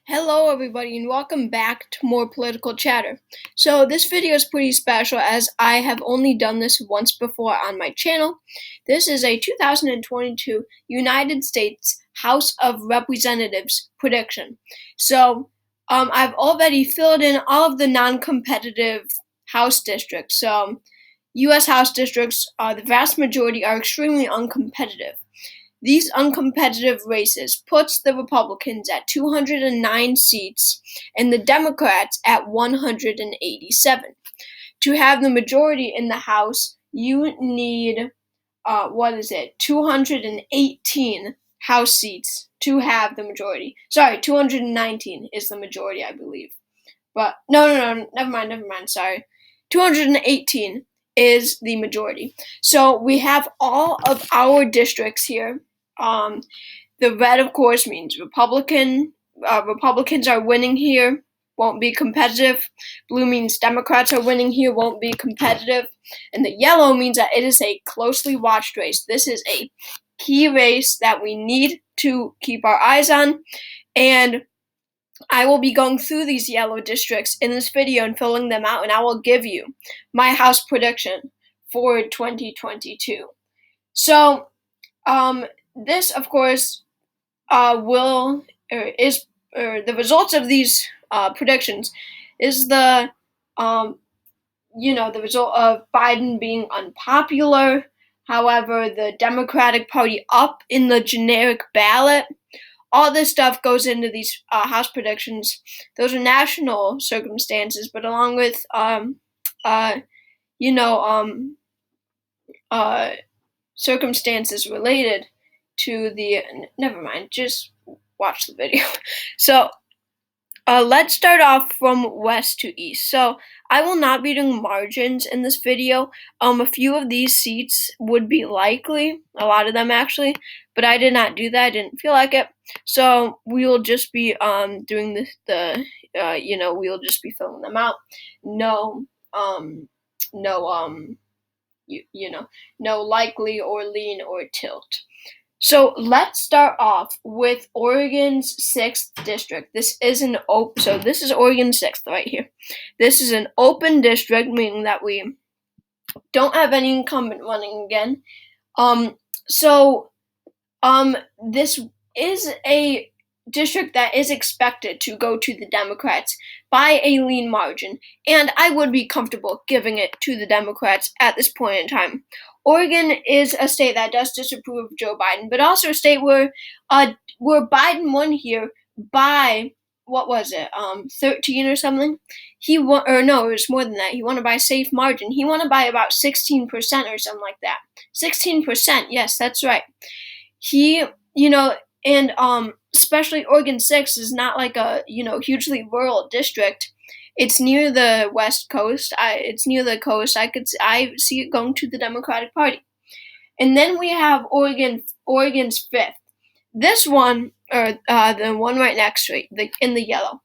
Hello everybody and welcome back to more political chatter. So this video is pretty special as I have only done this once before on my channel. This is a 2022 United States House of Representatives prediction. So I've already filled in all of the non-competitive House districts. So U.S. House districts, the vast majority are extremely uncompetitive. These uncompetitive races puts the Republicans at 209 seats and the Democrats at 187. To have the majority in the House, you need 218 House seats to have the majority. Sorry, 219 is the majority, I believe. But no, never mind. Sorry, 218 is the majority. So we have all of our districts here. The red, of course, means Republicans are winning here, won't be competitive. Blue means Democrats are winning here, won't be competitive. And the yellow means that it is a closely watched race. This is a key race that we need to keep our eyes on. And I will be going through these yellow districts in this video and filling them out, and I will give you my House prediction for 2022. So, this, of course, the results of these predictions is the result of Biden being unpopular. However, the Democratic Party up in the generic ballot. All this stuff goes into these House predictions. Those are national circumstances, but along with circumstances related to the. Never mind. Just watch the video. So let's start off from west to east. So I will not be doing margins in this video. A few of these seats would be likely, a lot of them actually, but I did not do that. I didn't feel like it. So we will just be doing we'll just be filling them out. No likely or lean or tilt. So let's start off with Oregon's 6th district. This is this is Oregon's 6th right here. This is an open district, meaning that we don't have any incumbent running again. This is a district that is expected to go to the Democrats by a lean margin, and I would be comfortable giving it to the Democrats at this point in time. Oregon is a state that does disapprove of Joe Biden, but also a state where Biden won here by 13 or something. He won, or no, it was more than that. He won it by a safe margin. He won it by about 16% or something like that. 16%, yes, that's right. Especially Oregon 6 is not like a hugely rural district. It's near the west coast. It's near the coast. I see it going to the Democratic Party. And then we have Oregon's 5th. This one, or the one right next to it, in the yellow.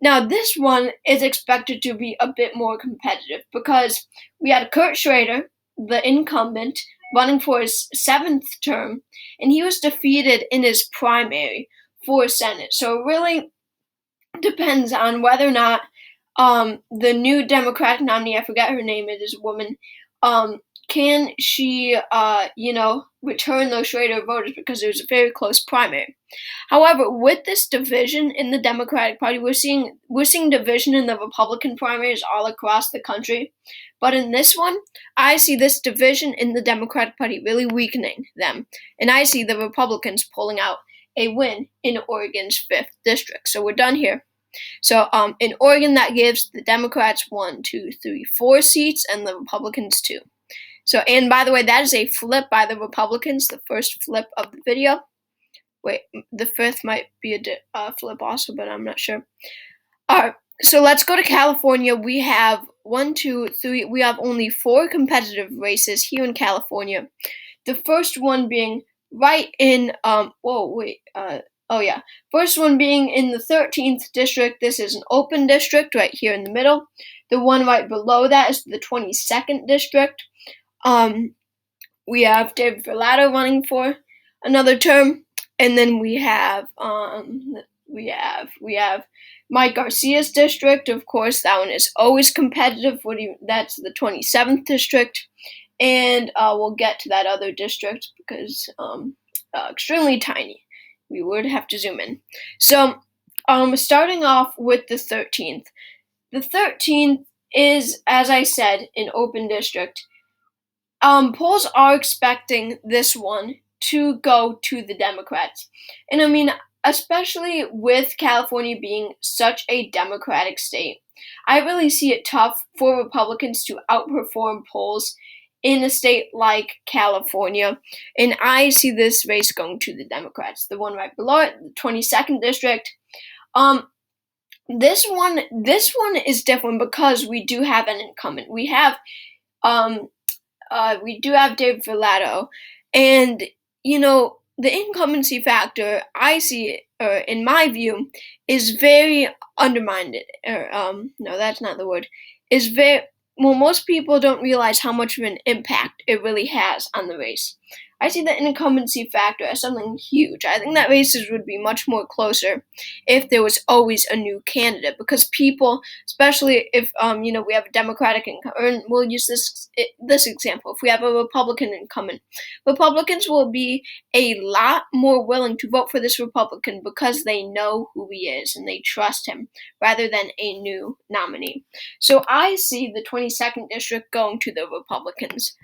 Now this one is expected to be a bit more competitive because we had Kurt Schrader, the incumbent, running for his 7th term, and he was defeated in his primary for Senate. So it really depends on whether or not the new Democratic nominee, I forget her name, it is a woman, can she, return those Schrader voters, because it was a very close primary. However, with this division in the Democratic Party, we're seeing division in the Republican primaries all across the country. But in this one, I see this division in the Democratic Party really weakening them. And I see the Republicans pulling out a win in Oregon's 5th district. So we're done here. So in Oregon, that gives the Democrats 4 seats and the Republicans 2. So, and by the way, that is a flip by the Republicans, the first flip of the video. Wait, the 5th might be a flip also, but I'm not sure. Alright, so let's go to California. We have we have only 4 competitive races here in California. The first one being right in, first one being in the 13th district. This is an open district right here in the middle. The one right below that is the 22nd district. We have David Verlato running for another term, and then we have we have Mike Garcia's district. Of course, that one is always competitive. That's the 27th district, and we'll get to that other district because extremely tiny. We would have to zoom in. So, starting off with the 13th. The 13th is, as I said, an open district. Polls are expecting this one to go to the Democrats. And I mean, especially with California being such a Democratic state, I really see it tough for Republicans to outperform polls in a state like California. And I see this race going to the Democrats. The one right below it, the 22nd district. This one is different because we do have an incumbent. We do have David Verlato, and the incumbency factor I see, in my view, is very undermined. No, that's not the word. Is very well. Most people don't realize how much of an impact it really has on the race. I see the incumbency factor as something huge. I think that races would be much more closer if there was always a new candidate, because people, especially if we have a Democratic incumbent, we'll use this example. If we have a Republican incumbent, Republicans will be a lot more willing to vote for this Republican because they know who he is and they trust him rather than a new nominee. So I see the 22nd district going to the Republicans.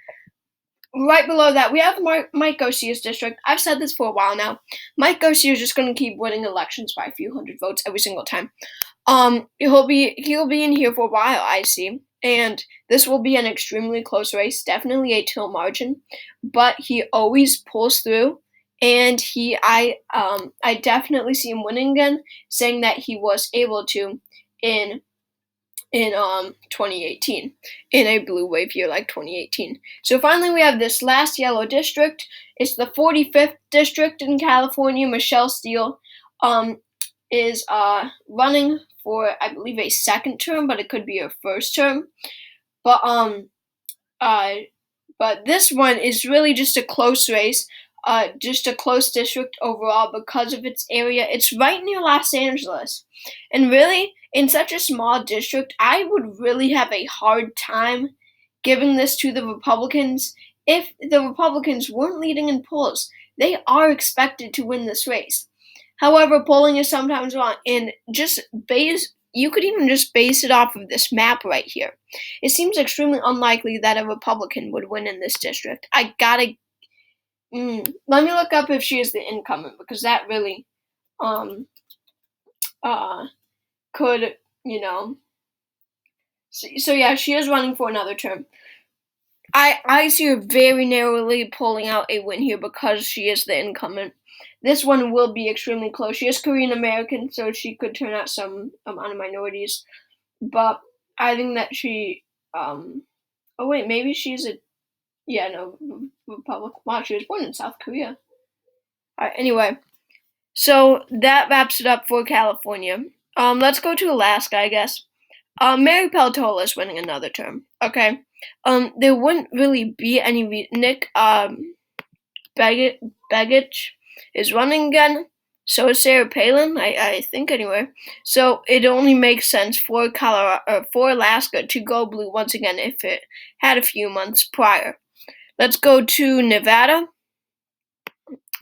Right below that, we have Mike Garcia's district. I've said this for a while now. Mike Garcia is just going to keep winning elections by a few hundred votes every single time. He'll be in here for a while, I see, and this will be an extremely close race, definitely a tilt margin, but he always pulls through, and I definitely see him winning again, saying that he was able to in 2018, in a blue wave year like 2018. So finally we have this last yellow district. It's the 45th district in California. Michelle Steele is running for, I believe, a second term, but it could be her first term. But this one is really just a close race. Just a close district overall because of its area. It's right near Los Angeles. And really, in such a small district, I would really have a hard time giving this to the Republicans if the Republicans weren't leading in polls. They are expected to win this race. However, polling is sometimes wrong, and you could even just base it off of this map right here. It seems extremely unlikely that a Republican would win in this district. Let me look up if she is the incumbent, because that really could, so yeah, she is running for another term. I see her very narrowly pulling out a win here because she is the incumbent. This one will be extremely close. She is Korean American, so she could turn out some amount of minorities, but I think that she maybe she's a Republican. Wow, she was born in South Korea. Alright, anyway, so that wraps it up for California. Let's go to Alaska, I guess. Mary Peltola is winning another term. Okay. There wouldn't really be any Nick Begich is running again. So is Sarah Palin, I think anyway. So it only makes sense for Alaska to go blue once again if it had a few months prior. Let's go to Nevada.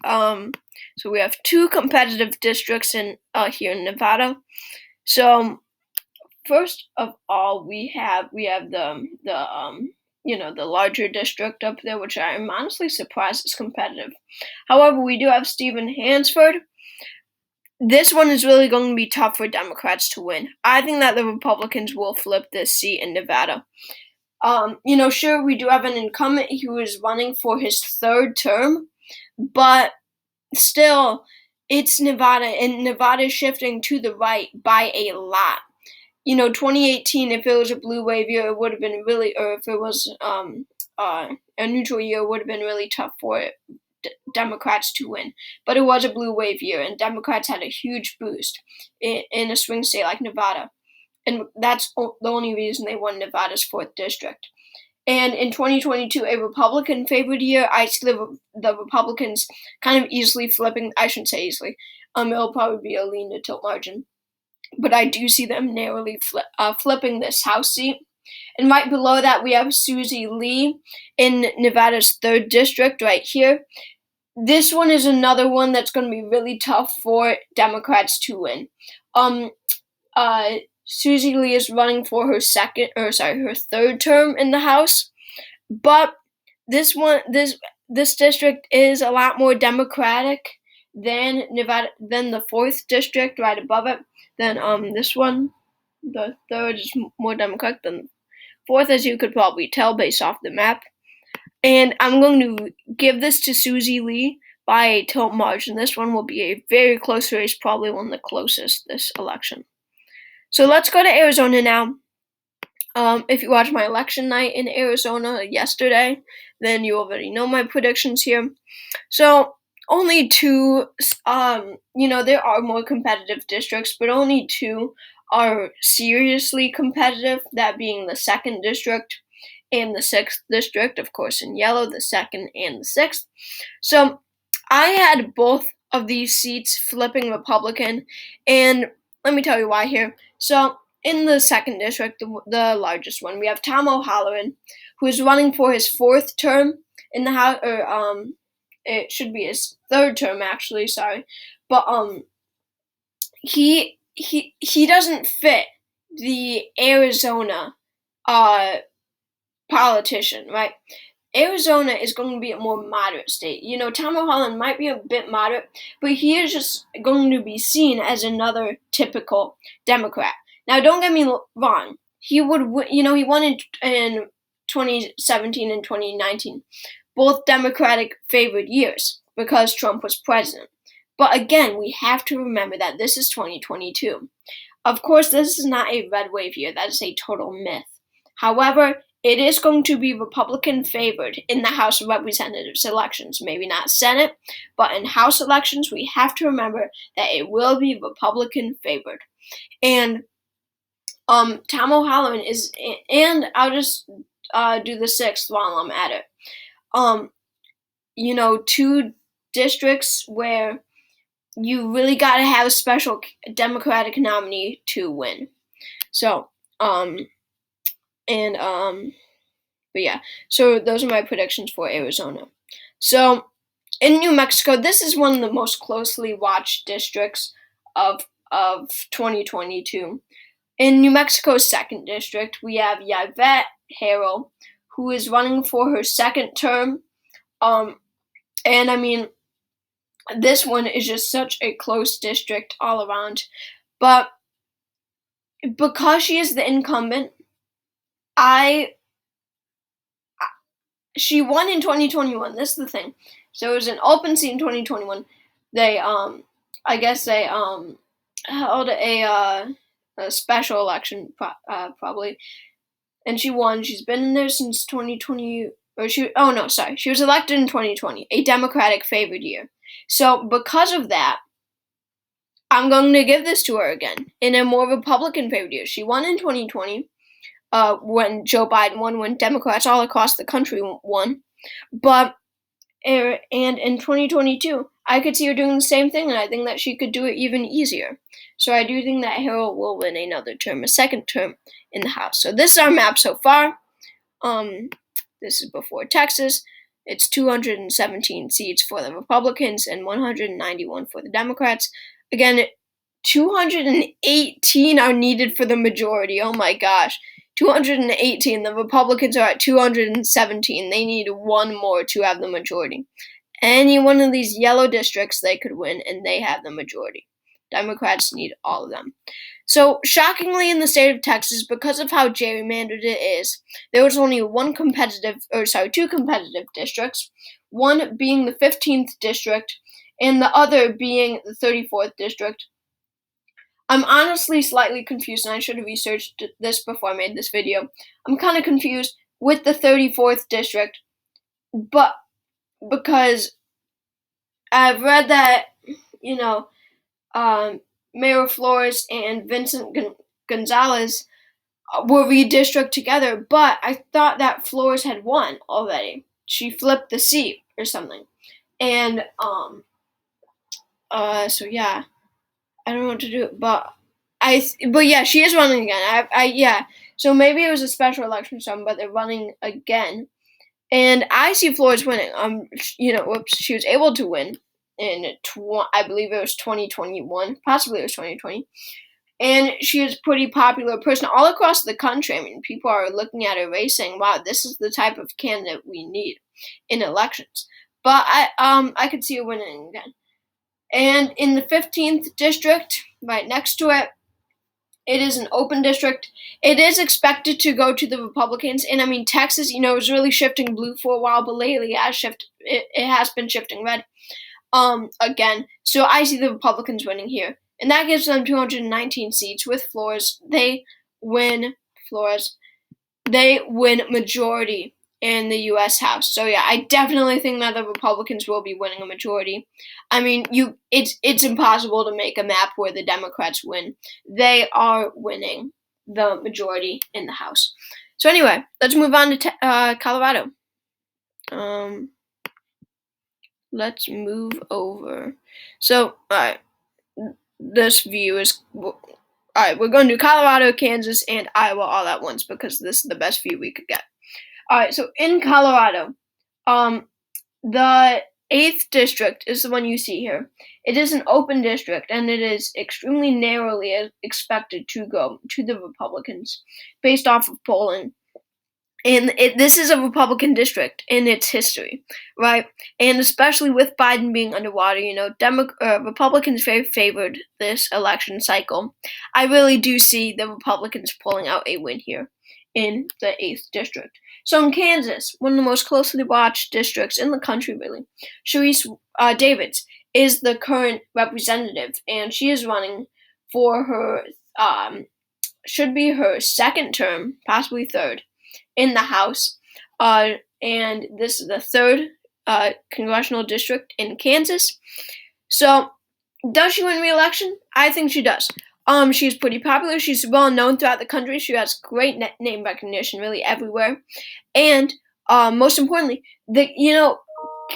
So we have two competitive districts here in Nevada. So first of all, we have the larger district up there, which I'm honestly surprised is competitive. However, we do have Stephen Hansford. This one is really going to be tough for Democrats to win. I think that the Republicans will flip this seat in Nevada. Sure, we do have an incumbent who is running for his third term, but still, it's Nevada, and Nevada is shifting to the right by a lot. 2018, if it was a blue wave year, it would have been really, or if it was a neutral year, it would have been really tough for Democrats to win. But it was a blue wave year, and Democrats had a huge boost in a swing state like Nevada. And that's the only reason they won Nevada's 4th district. And in 2022, a Republican-favored year, I see the Republicans kind of easily flipping. I shouldn't say easily. It'll probably be a lean to tilt margin. But I do see them narrowly flipping this House seat. And right below that, we have Susie Lee in Nevada's 3rd district right here. This one is another one that's going to be really tough for Democrats to win. Susie Lee is running for her 3rd term in the House, but this district is a lot more Democratic than the 4th district right above it. Then this one, the 3rd, is more Democratic than the 4th, as you could probably tell based off the map. And I'm going to give this to Susie Lee by a tilt margin. This one will be a very close race, probably one of the closest this election. So let's go to Arizona now. If you watched my election night in Arizona yesterday, then you already know my predictions here. So only 2, there are more competitive districts, but only 2 are seriously competitive, that being the 2nd district and the 6th district, of course in yellow, the 2nd and the 6th. So I had both of these seats flipping Republican, and let me tell you why here. So in the 2nd district, the largest one, we have Tom O'Halloran, who is running for his 4th term in the House, or it should be his 3rd term actually, sorry. But he doesn't fit the Arizona politician, right? Arizona is going to be a more moderate state. Tom O'Halloran might be a bit moderate, but he is just going to be seen as another typical Democrat. Now, don't get me wrong. He won in 2017 and 2019, both Democratic favored years because Trump was president. But again, we have to remember that this is 2022. Of course, this is not a red wave year. That is a total myth. However, it is going to be Republican favored in the House of Representatives elections. Maybe not Senate, but in House elections, we have to remember that it will be Republican favored. And Tom O'Halloran is, and I'll just do the 6th while I'm at it. 2 districts where you really got to have a special Democratic nominee to win. So, but yeah, so those are my predictions for Arizona. So in New Mexico, this is one of the most closely watched districts of 2022. In New Mexico's 2nd district, we have Yvette Harrell, who is running for her 2nd term. And I mean, this one is just such a close district all around. But because she is the incumbent, she won in 2021. This is the thing. So it was an open seat in 2021. They held a special election probably, and she won. She's been in there since 2020. She was elected in 2020, a Democratic favored year. So because of that, I'm going to give this to her again in a more Republican favored year. She won in 2020. When Joe Biden won, when Democrats all across the country won. And in 2022, I could see her doing the same thing, and I think that she could do it even easier. So I do think that Harrell will win another term, a 2nd term in the House. So this is our map so far. This is before Texas. It's 217 seats for the Republicans and 191 for the Democrats. Again, 218 are needed for the majority. Oh my gosh. 218. The Republicans are at 217. They need 1 more to have the majority. Any one of these yellow districts they could win, and they have the majority. Democrats need all of them. So, shockingly, in the state of Texas, because of how gerrymandered it is, there was only 2 competitive districts, one being the 15th district, and the other being the 34th district. I'm honestly slightly confused, and I should have researched this before I made this video. I'm kind of confused with the 34th district, but because I've read that, Mayor Flores and Vincent Gonzalez were redistricted together, but I thought that Flores had won already. She flipped the seat or something. And so yeah, I don't know what to do, but yeah, she is running again. Yeah. So maybe it was a special election or something, but they're running again. And I see Flores winning. She was able to win in I believe it was 2021, possibly it was 2020. And she is a pretty popular person all across the country. I mean, people are looking at her race saying, "Wow, this is the type of candidate we need in elections." But I could see her winning again. And in the 15th district, right next to it, it is an open district. It is expected to go to the Republicans. And I mean, Texas, was really shifting blue for a while, but lately it has been shifting red again. So I see the Republicans winning here. And that gives them 219 seats with Flores. They win majority in the U.S. House. So yeah, I definitely think that the Republicans will be winning a majority. I mean, it's impossible to make a map where the Democrats win. They are winning the majority in the House. So anyway, let's move on to Colorado. Let's move over. So, alright, this view is alright. We're going to do Colorado, Kansas, and Iowa all at once because this is the best view we could get. Alright, so in Colorado, the 8th district is the one you see here. It is an open district, and it is extremely narrowly expected to go to the Republicans based off of polling. And this is a Republican district in its history, right? And especially with Biden being underwater, Republicans very favored this election cycle. I really do see the Republicans pulling out a win here in the 8th district. So in Kansas, one of the most closely watched districts in the country, really, Sharice Davids is the current representative, and she is running for her, should be her second term, possibly third, in the House, and this is the 3rd congressional district in Kansas. So, does she win re-election? I think she does. She's pretty popular. She's well known throughout the country. She has great name recognition, really everywhere, and most importantly,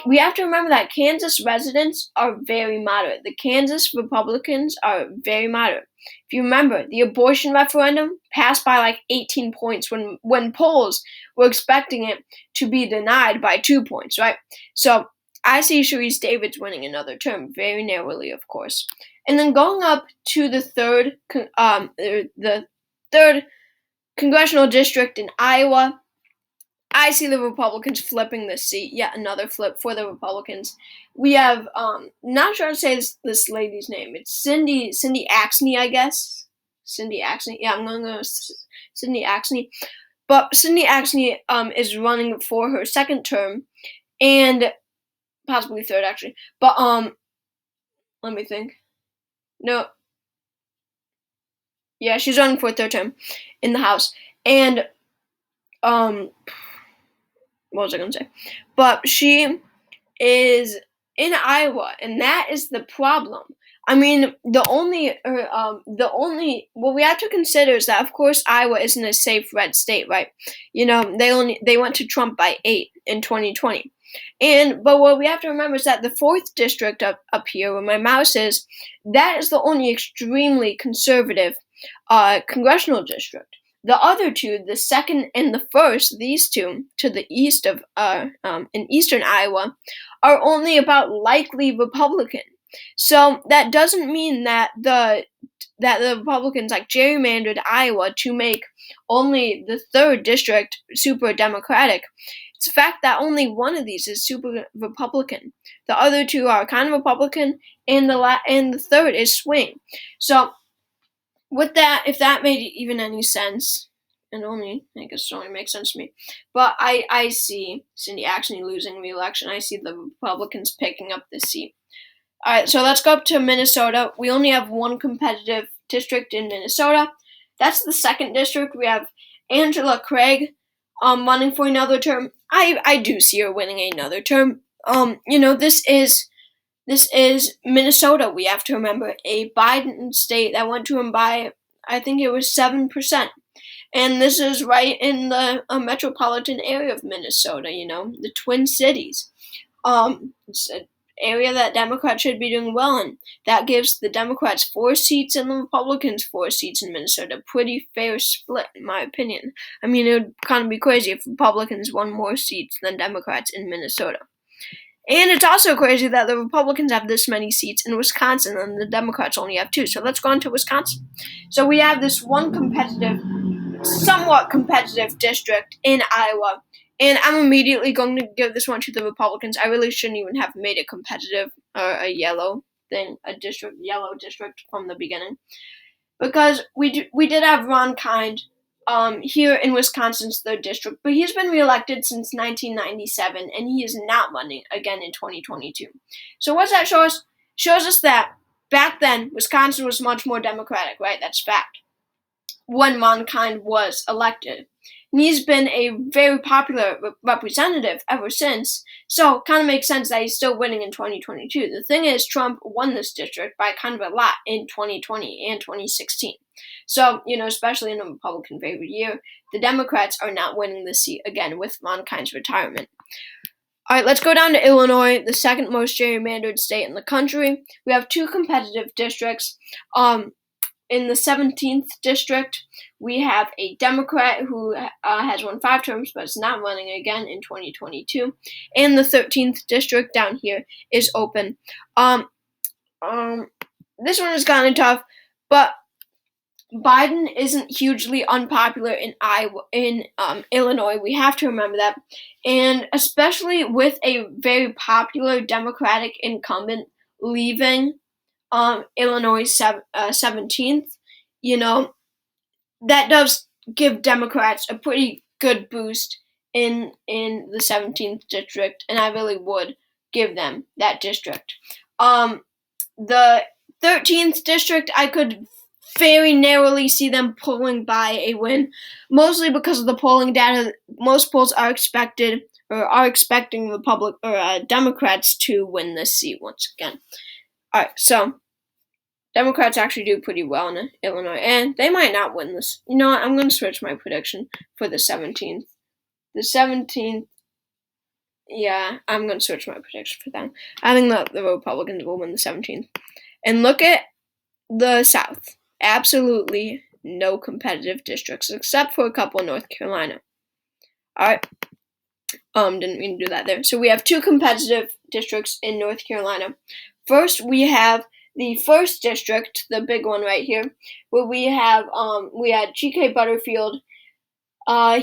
we have to remember that Kansas residents are very moderate. The Kansas Republicans are very moderate. If you remember, the abortion referendum passed by like 18 points when polls were expecting it to be denied by 2 points, right? So I see Sharice Davids winning another term, very narrowly, of course. And then going up to the 3rd congressional district in Iowa, I see the Republicans flipping this seat. Yet another flip for the Republicans. We have, not sure how to say this lady's name. It's Cindy Axne, I guess. Cindy Axne. Yeah, I'm going to go Cindy Axne. But Cindy Axne is running for her second term, and possibly third, actually. But, let me think. No. Yeah, she's running for a third term in the House. And, what was I going to say? But she is in Iowa, and that is the problem. I mean, what we have to consider is that, of course, Iowa isn't a safe red state, right? They went to Trump by 8 in 2020. But what we have to remember is that the 4th district up here, where my mouse is, that is the only extremely conservative congressional district. The other two, the 2nd and the 1st, these two to the east of in eastern Iowa, are only about likely Republican. So that doesn't mean that the Republicans like gerrymandered Iowa to make only the 3rd district super Democratic. It's the fact that only one of these is super Republican. The other two are kind of Republican, and the 3rd is swing. So with that, if that made even any sense, and I guess it only makes sense to me, but I see Cindy Axne losing re-election. I see the Republicans picking up this seat. All right, so let's go up to Minnesota. We only have one competitive district in Minnesota. That's the 2nd district. We have Angela Craig running for another term. I do see her winning another term. This is Minnesota, we have to remember, a Biden state that went to him by, I think it was 7%. And this is right in the metropolitan area of Minnesota, the Twin Cities. It's an area that Democrats should be doing well in. That gives the Democrats 4 seats and the Republicans 4 seats in Minnesota. Pretty fair split, in my opinion. I mean, it would kind of be crazy if Republicans won more seats than Democrats in Minnesota. And it's also crazy that the Republicans have this many seats in Wisconsin and the Democrats only have 2. So let's go on to Wisconsin. So we have this one somewhat competitive district in Iowa. And I'm immediately going to give this one to the Republicans. I really shouldn't even have made it competitive or a yellow district from the beginning. Because we did have Ron Kind here in Wisconsin's 3rd district, but he's been reelected since 1997, and he is not running again in 2022. So what's that show us? Shows us that back then, Wisconsin was much more Democratic, right? That's fact. When Ron Kind was elected. And he's been a very popular representative ever since, so it kind of makes sense that he's still winning in 2022. The thing is, Trump won this district by kind of a lot in 2020 and 2016. So, especially in a Republican-favored year, the Democrats are not winning the seat again with Ron Kind's retirement. All right, let's go down to Illinois, the second most gerrymandered state in the country. We have 2 competitive districts. In the 17th district, we have a Democrat who has won 5 terms but is not running again in 2022. And the 13th district down here is open. This one is kind of tough, but Biden isn't hugely unpopular in Illinois. We have to remember that. And especially with a very popular Democratic incumbent leaving Illinois 17th, that does give Democrats a pretty good boost in the 17th district, and I really would give them that district. The 13th district, I could very narrowly see them pulling by a win, mostly because of the polling data. Most polls are expecting Democrats to win this seat once again. All right, so Democrats actually do pretty well in Illinois, and they might not win this. You know what? I'm going to switch my prediction for the 17th. The 17th, yeah, I'm going to switch my prediction for them. I think that the Republicans will win the 17th. And look at the South. Absolutely no competitive districts, except for a couple in North Carolina. All right. Didn't mean to do that there. So we have 2 competitive districts in North Carolina. First, we have the 1st district, the big one right here, where we had G.K. Butterfield.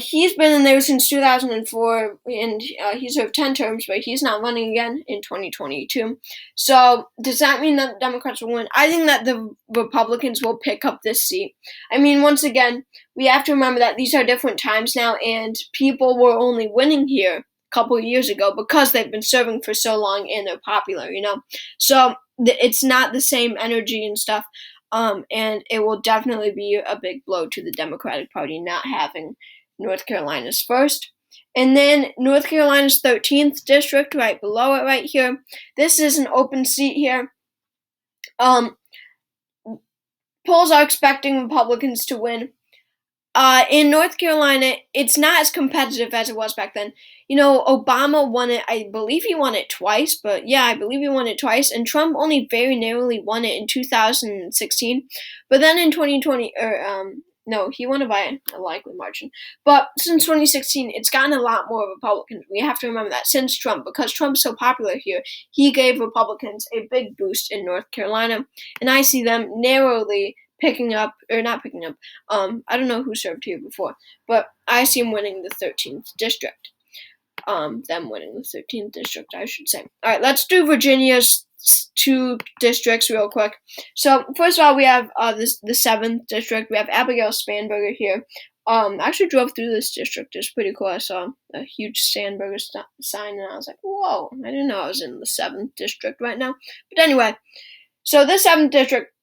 He's been in there since 2004, and he served 10 terms, but he's not running again in 2022. So does that mean that the Democrats will win? I think that the Republicans will pick up this seat. I mean, once again, we have to remember that these are different times now, and people were only winning here a couple of years ago because they've been serving for so long and they're popular, So it's not the same energy and stuff. And it will definitely be a big blow to the Democratic Party not having North Carolina's 1st. And then North Carolina's 13th district, right below it right here. This is an open seat here. Polls are expecting Republicans to win. In North Carolina, it's not as competitive as it was back then. Obama won it. I believe he won it twice, but yeah, I believe he won it twice. And Trump only very narrowly won it in 2016. But then in 2020, he won it by a likely margin. But since 2016, it's gotten a lot more Republicans. We have to remember that since Trump, because Trump's so popular here, he gave Republicans a big boost in North Carolina. And I see them narrowly I don't know who served here before, but I see him winning the 13th district. Them winning the 13th district, I should say. All right, let's do Virginia's 2 districts real quick. So, first of all, we have the 7th district. We have Abigail Spanberger here. I actually drove through this district. It's pretty cool. I saw a huge Spanberger sign, and I was like, whoa, I didn't know I was in the 7th district right now. But anyway, so this 7th district,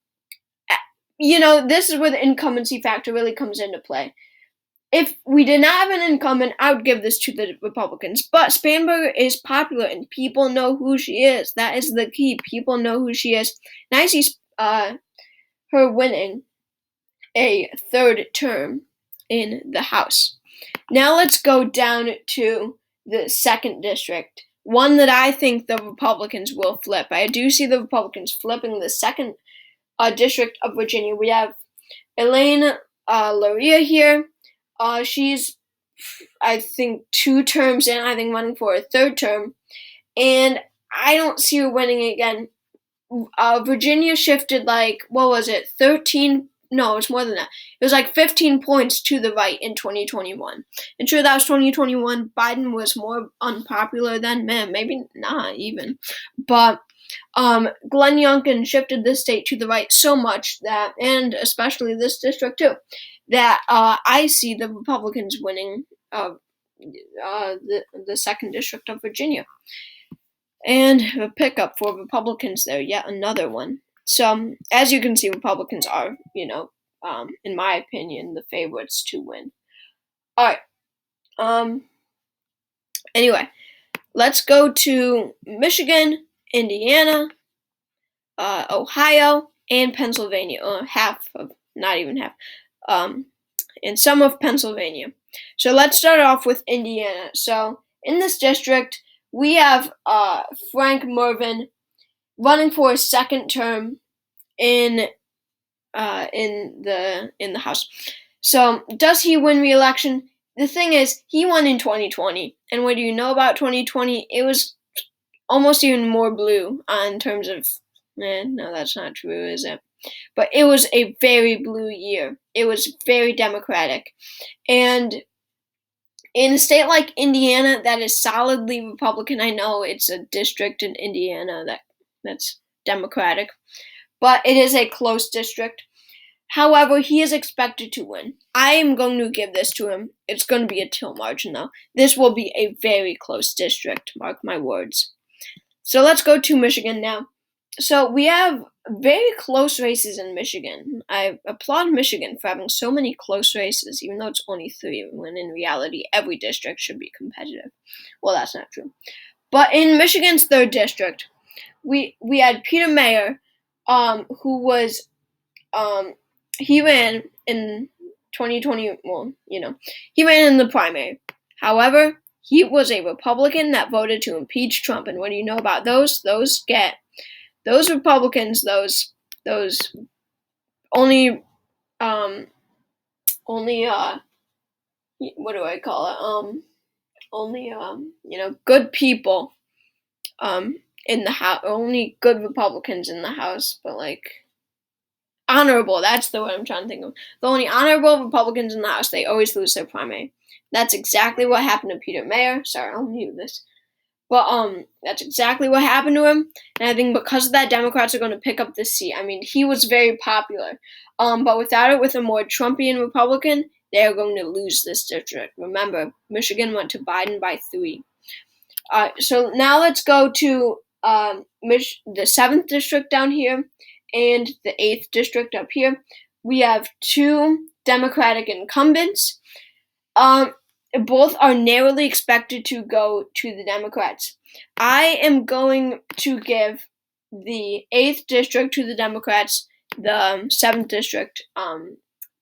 this is where the incumbency factor really comes into play. If we did not have an incumbent, I would give this to the Republicans. But Spanberger is popular, and people know who she is. That is the key. People know who she is. And I see her winning a 3rd term in the House. Now let's go down to the 2nd District, one that I think the Republicans will flip. I do see the Republicans flipping the 2nd District of Virginia. We have Elaine Luria here. She's, I think, 2 terms in, I think running for a 3rd term, and I don't see her winning again. Virginia shifted 13? No, it's more than that. It was 15 points to the right in 2021. And sure, that was 2021. Biden was more unpopular then, maybe not even. But Glenn Youngkin shifted the state to the right so much that, and especially this district too, that I see the Republicans winning the 2nd District of Virginia. And a pickup for Republicans there, yet another one. So, as you can see, Republicans are, in my opinion, the favorites to win. Alright. Anyway, let's go to Michigan, Indiana, Ohio, and Pennsylvania. Not even half. And some of Pennsylvania. So let's start off with Indiana. So, in this district, we have Frank Mervyn running for his 2nd term in the House. So, does he win re-election? The thing is, he won in 2020, and what do you know about 2020? It was almost even more blue in terms of. No, that's not true, is it? But it was a very blue year. It was very Democratic, and in a state like Indiana, that is solidly Republican. I know it's a district in Indiana that's Democratic, but it is a close district. However, he is expected to win. I am going to give this to him. It's going to be a tilt margin, though. This will be a very close district, mark my words. So let's go to Michigan now. So we have very close races in Michigan. I applaud Michigan for having so many close races, even though it's only 3, when in reality every district should be competitive. Well, that's not true. But in Michigan's 3rd district, we had Peter Mayer, who was he ran in 2020. Well, he ran in the primary. However, he was a Republican that voted to impeach Trump. And what do you know about those? Those Republicans, those only what do I call it? Only good people in the House, only good Republicans in the House, but honorable, that's the word I'm trying to think of. The only honorable Republicans in the House, they always lose their primary. That's exactly what happened to Peter Mayer. Sorry, I'll mute this. But that's exactly what happened to him, and I think because of that, Democrats are going to pick up this seat. I mean, he was very popular, but without it, with a more Trumpian Republican, they are going to lose this district. Remember, Michigan went to Biden by 3. So now let's go to the 7th district down here and the 8th district up here. We have 2 Democratic incumbents. Both are narrowly expected to go to the Democrats. I am going to give the 8th district to the Democrats, the 7th district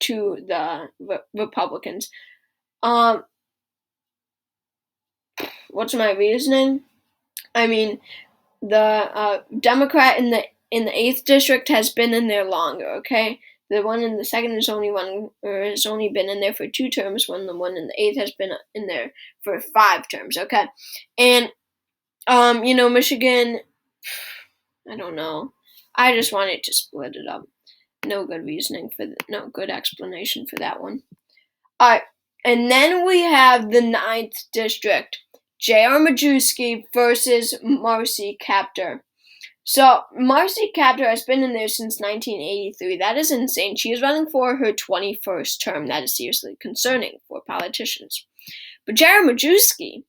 to the Republicans. What's my reasoning? I mean, the Democrat in the 8th district has been in there longer, okay? The one in the 2nd has only been in there for 2 terms, when the one in the 8th has been in there for 5 terms, okay? And, Michigan, I don't know. I just wanted to split it up. No good reasoning no good explanation for that one. Alright, and then we have the 9th district. J.R. Majewski versus Marcy, Captor. So, Marcy Captor has been in there since 1983. That is insane. She is running for her 21st term. That is seriously concerning for politicians. But J.R. Majewski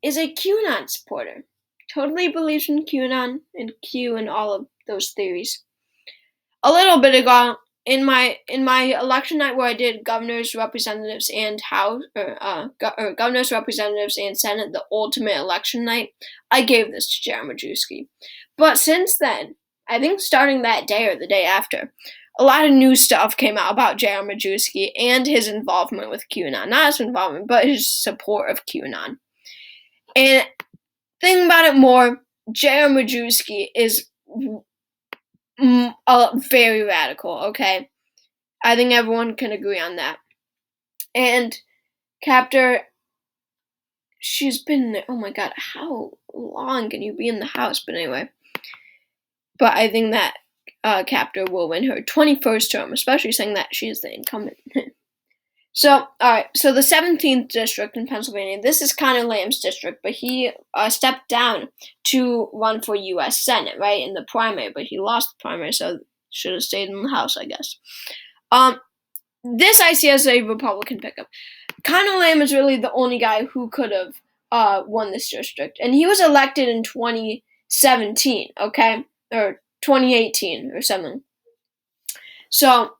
is a QAnon supporter. Totally believes in QAnon and Q and all of those theories. A little bit ago, in my election night where I did governors, representatives, and governors, representatives, and Senate, the ultimate election night, I gave this to J.R. Majewski. But since then, I think starting that day or the day after, a lot of new stuff came out about J.R. Majewski and his involvement with QAnon. Not his involvement, but his support of QAnon. And thinking about it more, J.R. Majewski is very radical, okay? I think everyone can agree on that. And Captor, she's been there. Oh my god, how long can you be in the House? But anyway. But I think that Captor will win her 21st term, especially saying that she is the incumbent. So, alright, so the 17th district in Pennsylvania, this is Connor Lamb's district, but he stepped down to run for U.S. Senate, right, in the primary, but he lost the primary, so should have stayed in the House, I guess. This I see as a Republican pickup. Connor Lamb is really the only guy who could have won this district, and he was elected in 2017, okay, or 2018 or something. So,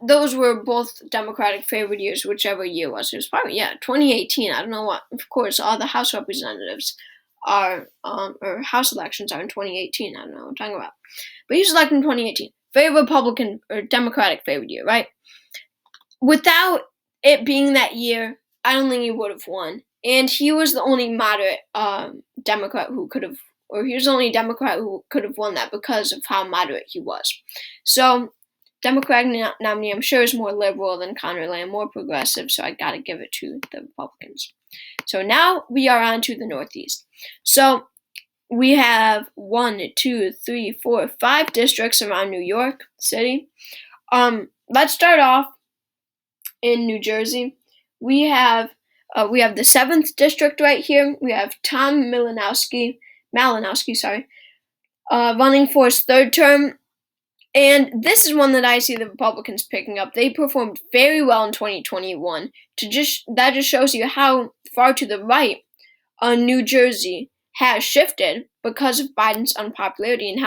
those were both Democratic favored years, whichever year it was. It was probably, 2018. I don't know what. Of course, all the House representatives are, or House elections are in 2018. I don't know what I'm talking about. But he was elected in 2018. Very Republican or Democratic favored year, right? Without it being that year, I don't think he would have won. And he was the only moderate Democrat who could have, or he was the only Democrat who could have won that because of how moderate he was. So, Democratic nominee, I'm sure, is more liberal than Connor Lamb, more progressive, so I gotta give it to the Republicans. So now we are on to the Northeast. So we have 1, 2, 3, 4, 5 districts around New York City. Let's start off in New Jersey. We have the 7th district right here. We have Tom Malinowski, running for his 3rd term. And this is one that I see the Republicans picking up. They performed very well in 2021. That just shows you how far to the right New Jersey has shifted because of Biden's unpopularity and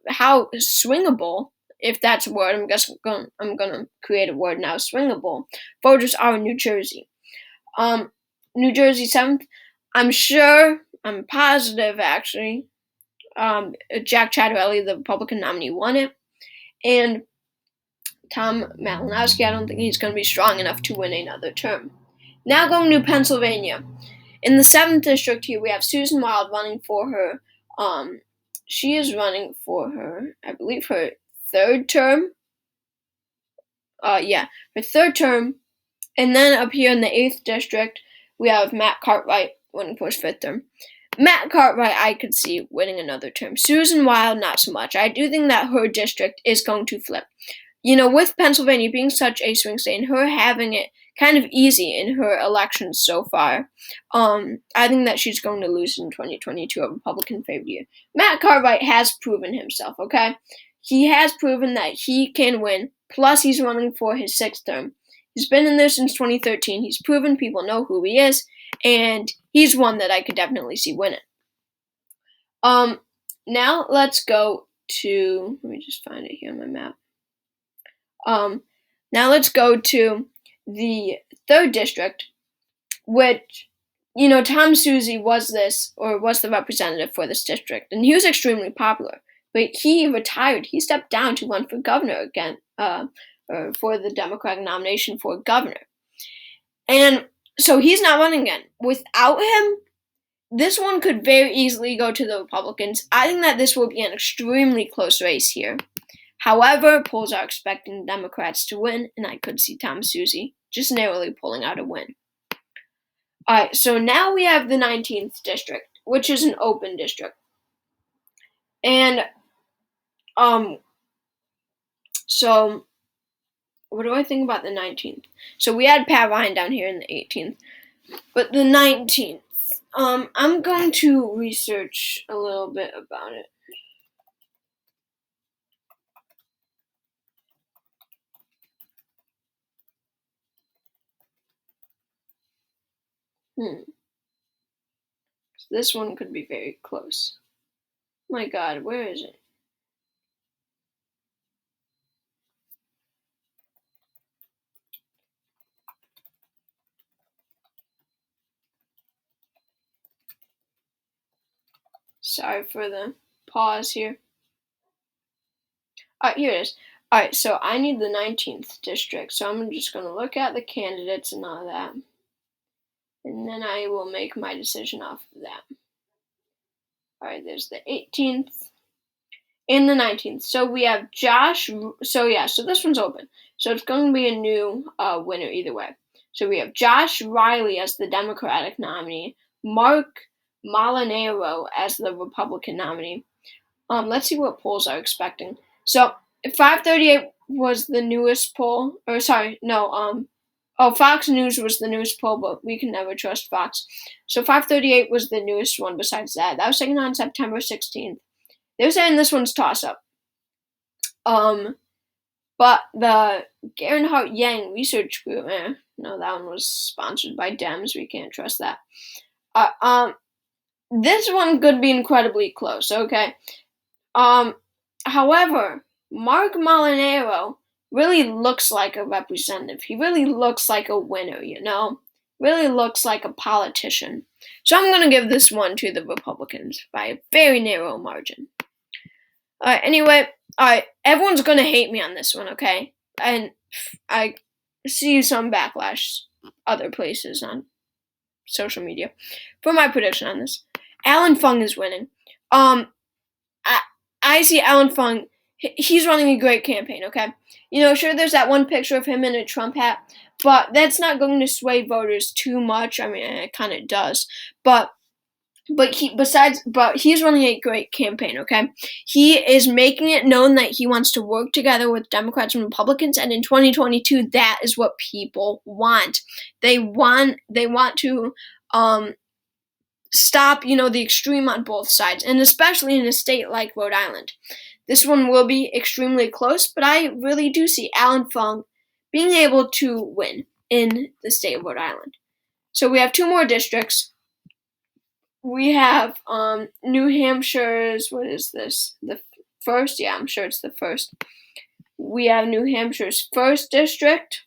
how swingable, if that's a word, I'm gonna create a word now, swingable voters are in New Jersey. New Jersey 7th. I'm positive actually. Jack Ciattarelli, the Republican nominee, won it. And Tom Malinowski, I don't think he's going to be strong enough to win another term. Now going to Pennsylvania. In the 7th district here, we have Susan Wild running for her, she is running for her, I believe, her 3rd term. Her 3rd term. And then up here in the 8th district, we have Matt Cartwright running for his 5th term. Matt Cartwright, I could see winning another term. Susan Wild, not so much. I do think that her district is going to flip. With Pennsylvania being such a swing state and her having it kind of easy in her elections so far, I think that she's going to lose in 2022, a Republican favored year. Matt Cartwright has proven himself, okay? He has proven that he can win, plus he's running for his 6th term. He's been in there since 2013. He's proven people know who he is, and he's one that I could definitely see winning. Now let's go to, let me just find it here on my map. Now let's go to the 3rd district, which, Tom Suozzi was the representative for this district, and he was extremely popular, but he retired. He stepped down to run for governor again, or for the Democratic nomination for governor. And so he's not running again. Without him, this one could very easily go to the Republicans. I think that this will be an extremely close race here. However, polls are expecting Democrats to win, and I could see Tom Suozzi just narrowly pulling out a win. Alright, so now we have the 19th district, which is an open district. And, so, what do I think about the 19th? So we had Pat Ryan down here in the 18th, but the 19th, I'm going to research a little bit about it. This one could be very close. My God, where is it? Sorry for the pause here. Here it is. Alright, so I need the 19th district, so I'm just going to look at the candidates and all that. And then I will make my decision off of that. Alright, there's the 18th and the 19th. So we have Josh. So this one's open. So it's going to be a new winner either way. So we have Josh Riley as the Democratic nominee, Mark Molinaro as the Republican nominee. Let's see what polls are expecting. So 538 was the newest poll, or sorry, no, Fox News was the newest poll, but we can never trust Fox. So 538 was the newest one besides that. That was taken on September 16th. They're saying this one's toss-up. But the Gerhardt Yang Research Group, no, that one was sponsored by Dems. We can't trust that. This one could be incredibly close, okay? However, Mark Molinaro really looks like a representative. He really looks like a winner, Really looks like a politician. So I'm going to give this one to the Republicans by a very narrow margin. Anyway, everyone's going to hate me on this one, okay? And I see some backlash other places on social media for my prediction on this. Alan Fung is winning. I see Alan Fung. He's running a great campaign, okay? Sure, there's that one picture of him in a Trump hat, but that's not going to sway voters too much. I mean, it kind of does, but he's running a great campaign, okay? He is making it known that he wants to work together with Democrats and Republicans, and in 2022, that is what people want. They want to stop, the extreme on both sides, and especially in a state like Rhode Island. This one will be extremely close, but I really do see Alan Fung being able to win in the state of Rhode Island. So we have two more districts. We have New Hampshire's, what is this? The first? Yeah, I'm sure it's the first. We have New Hampshire's 1st district.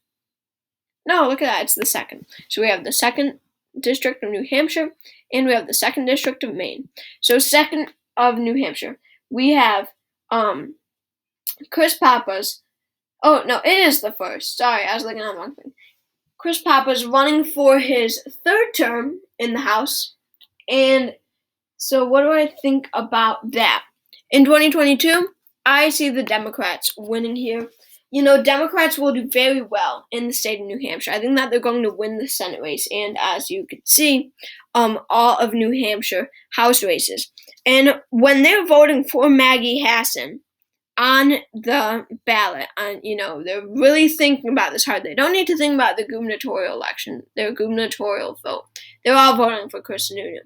No, look at that, it's the 2nd. So we have the 2nd district of New Hampshire, and we have the 2nd district of Maine. So 2nd of New Hampshire, we have Chris Pappas. Oh, no, it is the 1st. Sorry, I was looking at the wrong thing. Chris Pappas running for his 3rd term in the House. And so what do I think about that? In 2022, I see the Democrats winning here. Democrats will do very well in the state of New Hampshire. I think that they're going to win the Senate race, and as you can see, all of New Hampshire House races. And when they're voting for Maggie Hassan on the ballot, they're really thinking about this hard. They don't need to think about the gubernatorial election, their gubernatorial vote. They're all voting for Chris Sununu.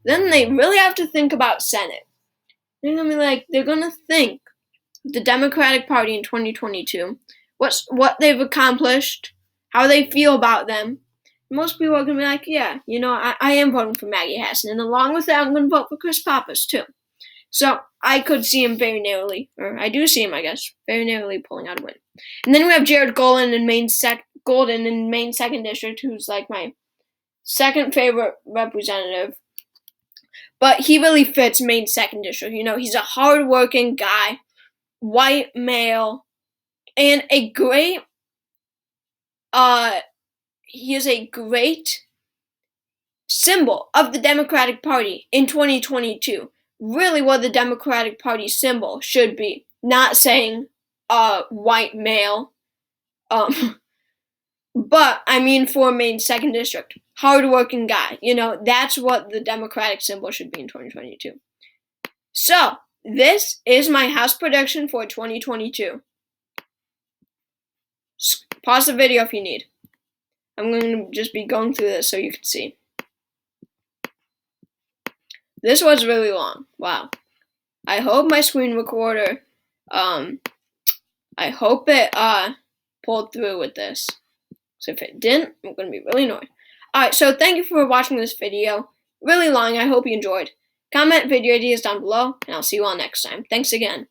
Then they really have to think about Senate. They're going to think the Democratic Party in 2022, what they've accomplished, how they feel about them. Most people are going to be like, yeah, I am voting for Maggie Hassan. And along with that, I'm going to vote for Chris Pappas, too. So I could see him very narrowly, or I do see him, I guess, very narrowly pulling out a win. And then we have Jared Golden in Maine 2nd District, who's like my 2nd favorite representative. But he really fits Maine 2nd District. He's a hard-working guy, white male, and he is a great symbol of the Democratic Party in 2022. Really what the Democratic Party symbol should be. Not saying white male. But I mean for Maine 2nd District. Hard-working guy. That's what the Democratic symbol should be in 2022. So, this is my House prediction for 2022. Pause the video if you need. I'm going to just be going through this so you can see. This was really long. Wow. I hope my screen recorder, I hope it pulled through with this. So if it didn't, I'm going to be really annoyed. Alright, so thank you for watching this video. Really long, I hope you enjoyed. Comment video ideas down below, and I'll see you all next time. Thanks again.